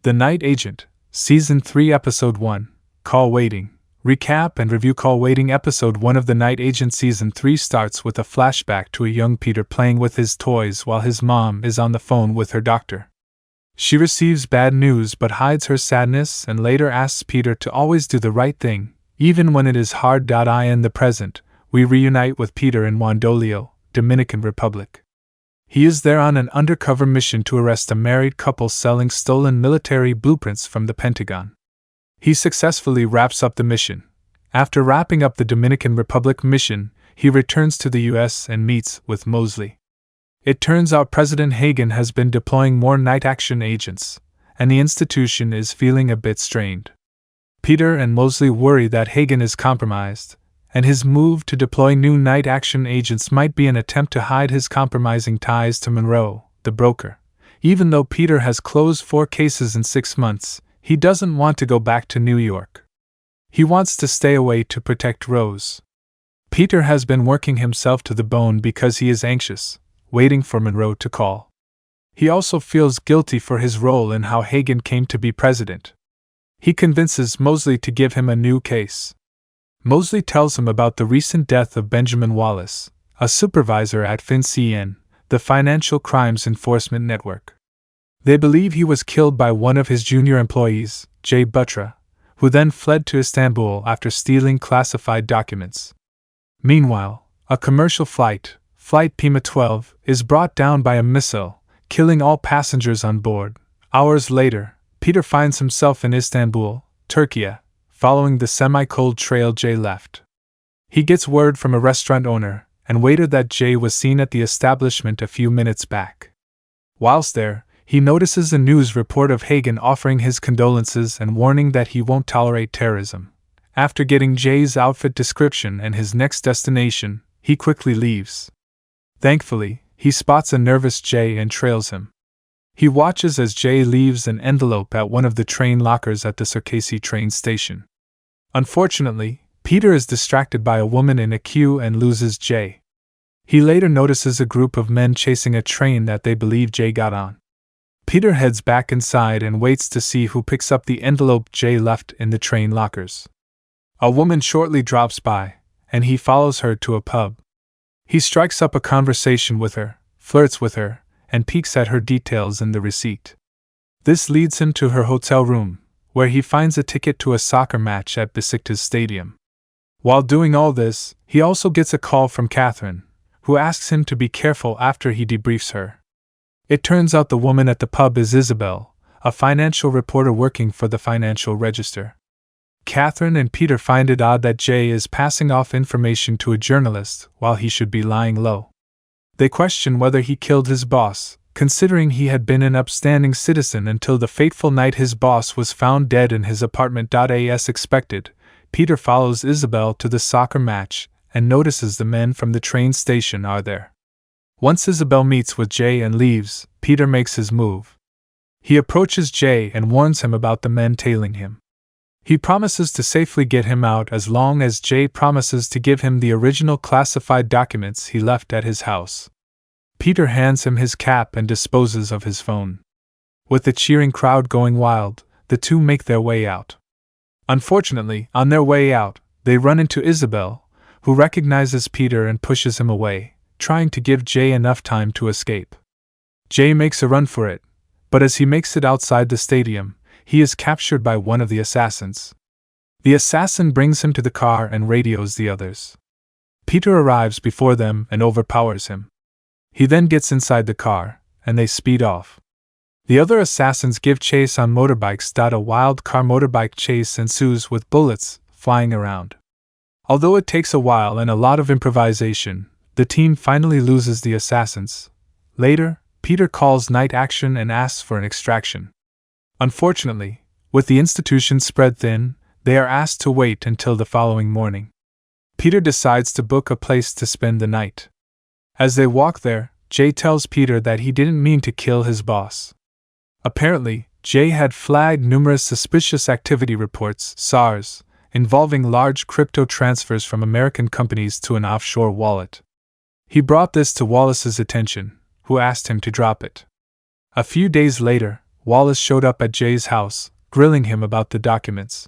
The Night Agent, Season 3 Episode 1, Call Waiting. Recap and review. Call Waiting. Episode 1 of The Night Agent Season 3 starts with a flashback to a young Peter playing with his toys while his mom is on the phone with her doctor. She receives bad news but hides her sadness and later asks Peter to always do the right thing, even when it is hard. In the present, we reunite with Peter in Wandolio, Dominican Republic. He is there on an undercover mission to arrest a married couple selling stolen military blueprints from the Pentagon. He successfully wraps up the mission. After wrapping up the Dominican Republic mission, he returns to the U.S. and meets with Mosley. It turns out President Hagen has been deploying more night action agents, and the institution is feeling a bit strained. Peter and Mosley worry that Hagen is compromised, and his move to deploy new night action agents might be an attempt to hide his compromising ties to Monroe, the broker. Even though Peter has closed 4 cases in 6 months, he doesn't want to go back to New York. He wants to stay away to protect Rose. Peter has been working himself to the bone because he is anxious, waiting for Monroe to call. He also feels guilty for his role in how Hagen came to be president. He convinces Mosley to give him a new case. Mosley tells him about the recent death of Benjamin Wallace, a supervisor at FinCEN, the Financial Crimes Enforcement Network. They believe he was killed by one of his junior employees, Jay Buttra, who then fled to Istanbul after stealing classified documents. Meanwhile, a commercial flight, Flight Pima 12, is brought down by a missile, killing all passengers on board. Hours later, Peter finds himself in Istanbul, Turkey, following the semi-cold trail Jay left. He gets word from a restaurant owner and waiter that Jay was seen at the establishment a few minutes back. Whilst there, he notices a news report of Hagen offering his condolences and warning that he won't tolerate terrorism. After getting Jay's outfit description and his next destination, he quickly leaves. Thankfully, he spots a nervous Jay and trails him. He watches as Jay leaves an envelope at one of the train lockers at the Circassia train station. Unfortunately, Peter is distracted by a woman in a queue and loses Jay. He later notices a group of men chasing a train that they believe Jay got on. Peter heads back inside and waits to see who picks up the envelope Jay left in the train lockers. A woman shortly drops by, and he follows her to a pub. He strikes up a conversation with her, flirts with her, and peeks at her details in the receipt. This leads him to her hotel room, where he finds a ticket to a soccer match at Besiktas Stadium. While doing all this, he also gets a call from Catherine, who asks him to be careful after he debriefs her. It turns out the woman at the pub is Isabel, a financial reporter working for the Financial Register. Catherine and Peter find it odd that Jay is passing off information to a journalist while he should be lying low. They question whether he killed his boss, considering he had been an upstanding citizen until the fateful night his boss was found dead in his apartment. As expected, Peter follows Isabel to the soccer match and notices the men from the train station are there. Once Isabel meets with Jay and leaves, Peter makes his move. He approaches Jay and warns him about the men tailing him. He promises to safely get him out as long as Jay promises to give him the original classified documents he left at his house. Peter hands him his cap and disposes of his phone. With the cheering crowd going wild, the two make their way out. Unfortunately, on their way out, they run into Isabel, who recognizes Peter and pushes him away, trying to give Jay enough time to escape. Jay makes a run for it, but as he makes it outside the stadium, he is captured by one of the assassins. The assassin brings him to the car and radios the others. Peter arrives before them and overpowers him. He then gets inside the car, and they speed off. The other assassins give chase on motorbikes. A wild car motorbike chase ensues with bullets flying around. Although it takes a while and a lot of improvisation, the team finally loses the assassins. Later, Peter calls Night Action and asks for an extraction. Unfortunately, with the institution spread thin, they are asked to wait until the following morning. Peter decides to book a place to spend the night. As they walk there, Jay tells Peter that he didn't mean to kill his boss. Apparently, Jay had flagged numerous suspicious activity reports (SARS) involving large crypto transfers from American companies to an offshore wallet. He brought this to Wallace's attention, who asked him to drop it. A few days later, Wallace showed up at Jay's house, grilling him about the documents.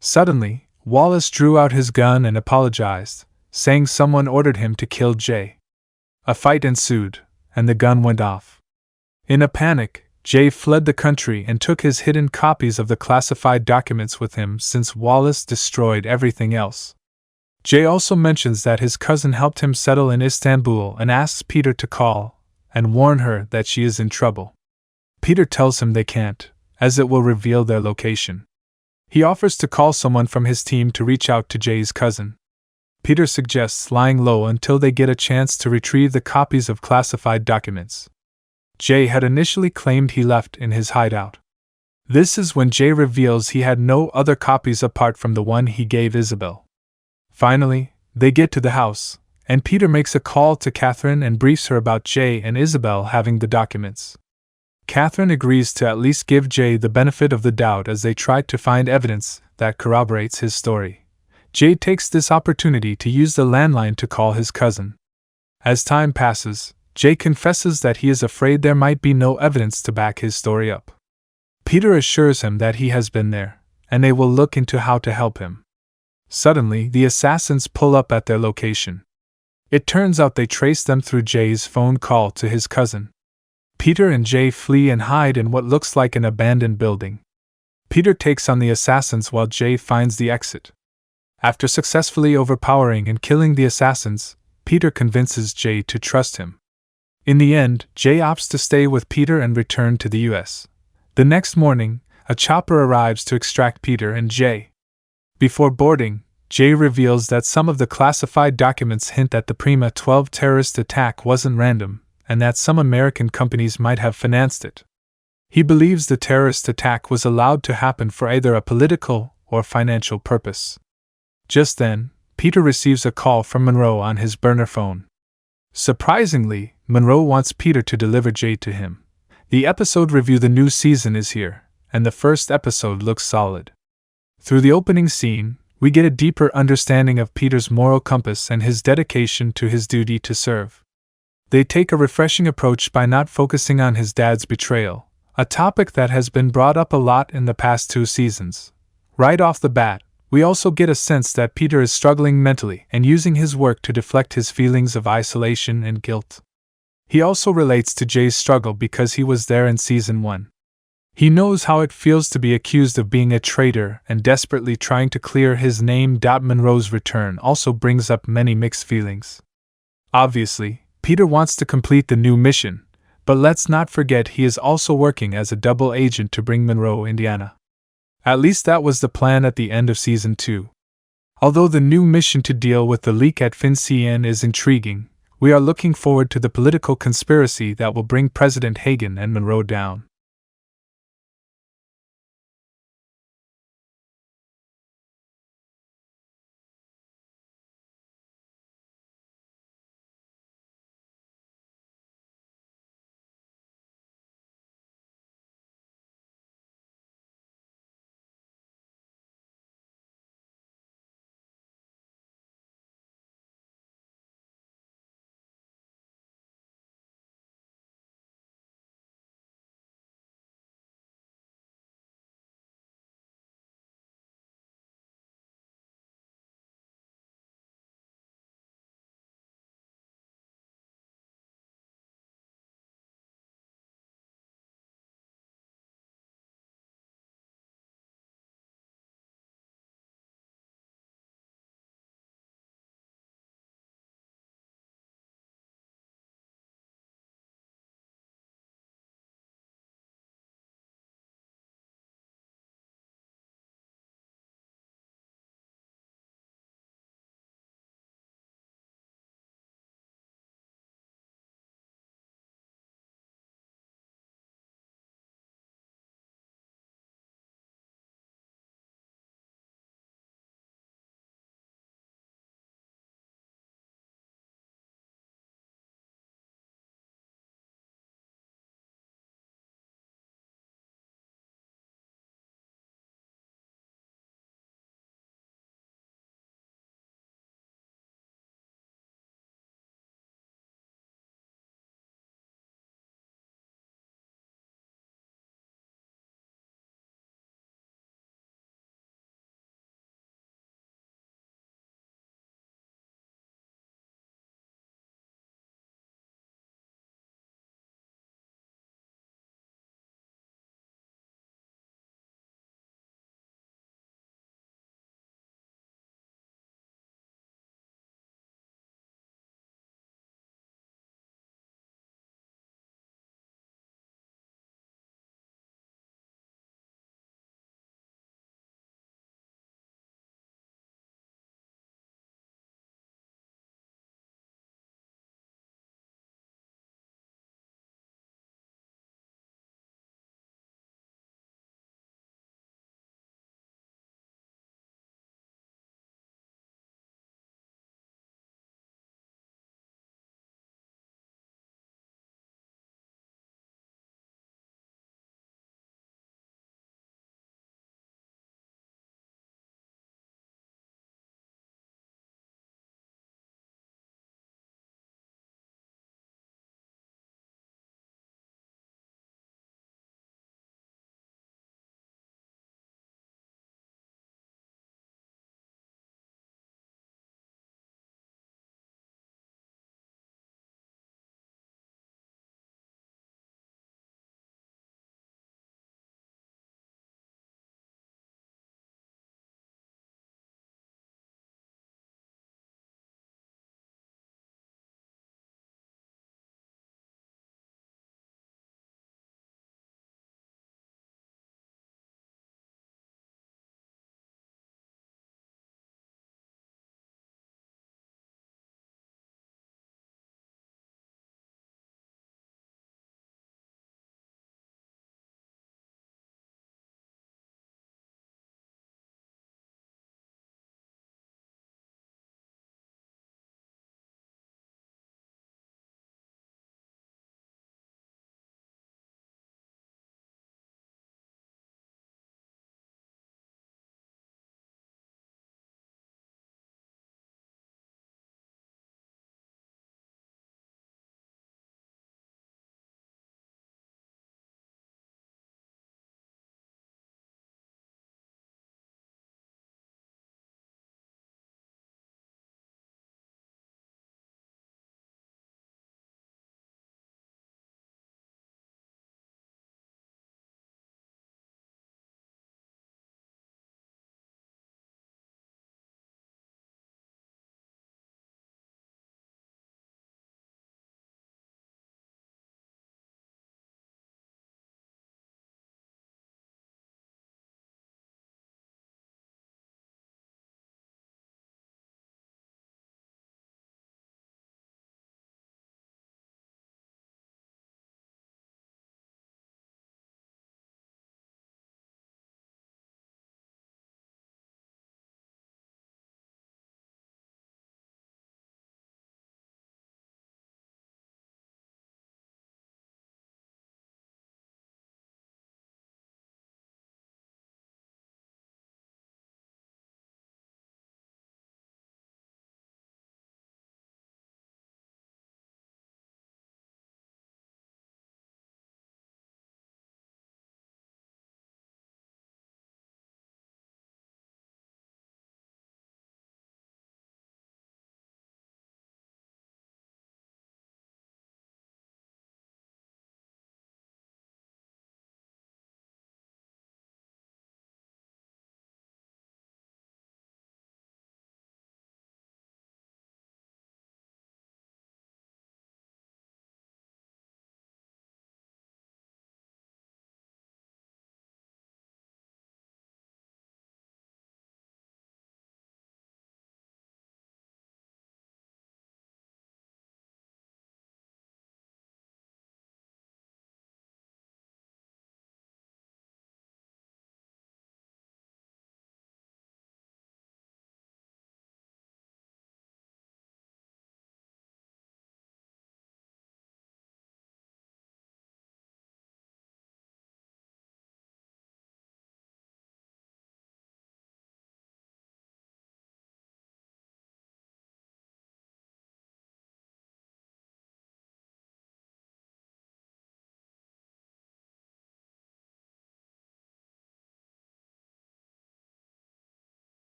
Suddenly, Wallace drew out his gun and apologized, saying someone ordered him to kill Jay. A fight ensued, and the gun went off. In a panic, Jay fled the country and took his hidden copies of the classified documents with him since Wallace destroyed everything else. Jay also mentions that his cousin helped him settle in Istanbul and asks Peter to call and warn her that she is in trouble. Peter tells him they can't, as it will reveal their location. He offers to call someone from his team to reach out to Jay's cousin. Peter suggests lying low until they get a chance to retrieve the copies of classified documents. Jay had initially claimed he left in his hideout. This is when Jay reveals he had no other copies apart from the one he gave Isabel. Finally, they get to the house, and Peter makes a call to Catherine and briefs her about Jay and Isabel having the documents. Catherine agrees to at least give Jay the benefit of the doubt as they try to find evidence that corroborates his story. Jay takes this opportunity to use the landline to call his cousin. As time passes, Jay confesses that he is afraid there might be no evidence to back his story up. Peter assures him that he has been there, and they will look into how to help him. Suddenly, the assassins pull up at their location. It turns out they traced them through Jay's phone call to his cousin. Peter and Jay flee and hide in what looks like an abandoned building. Peter takes on the assassins while Jay finds the exit. After successfully overpowering and killing the assassins, Peter convinces Jay to trust him. In the end, Jay opts to stay with Peter and return to the US. The next morning, a chopper arrives to extract Peter and Jay. Before boarding, Jay reveals that some of the classified documents hint that the Prima 12 terrorist attack wasn't random, and that some American companies might have financed it. He believes the terrorist attack was allowed to happen for either a political or financial purpose. Just then, Peter receives a call from Monroe on his burner phone. Surprisingly, Monroe wants Peter to deliver Jay to him. The episode review: the new season is here, and the first episode looks solid. Through the opening scene, we get a deeper understanding of Peter's moral compass and his dedication to his duty to serve. They take a refreshing approach by not focusing on his dad's betrayal, a topic that has been brought up a lot in the past 2 seasons. Right off the bat, we also get a sense that Peter is struggling mentally and using his work to deflect his feelings of isolation and guilt. He also relates to Jay's struggle because he was there in Season 1. He knows how it feels to be accused of being a traitor and desperately trying to clear his name. Monroe's return also brings up many mixed feelings. Obviously, Peter wants to complete the new mission, but let's not forget he is also working as a double agent to bring Monroe, Indiana. At least that was the plan at the end of Season 2. Although the new mission to deal with the leak at FinCEN is intriguing, we are looking forward to the political conspiracy that will bring President Hagen and Monroe down.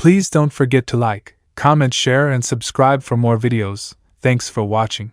Please don't forget to like, comment, share, and subscribe for more videos. Thanks for watching.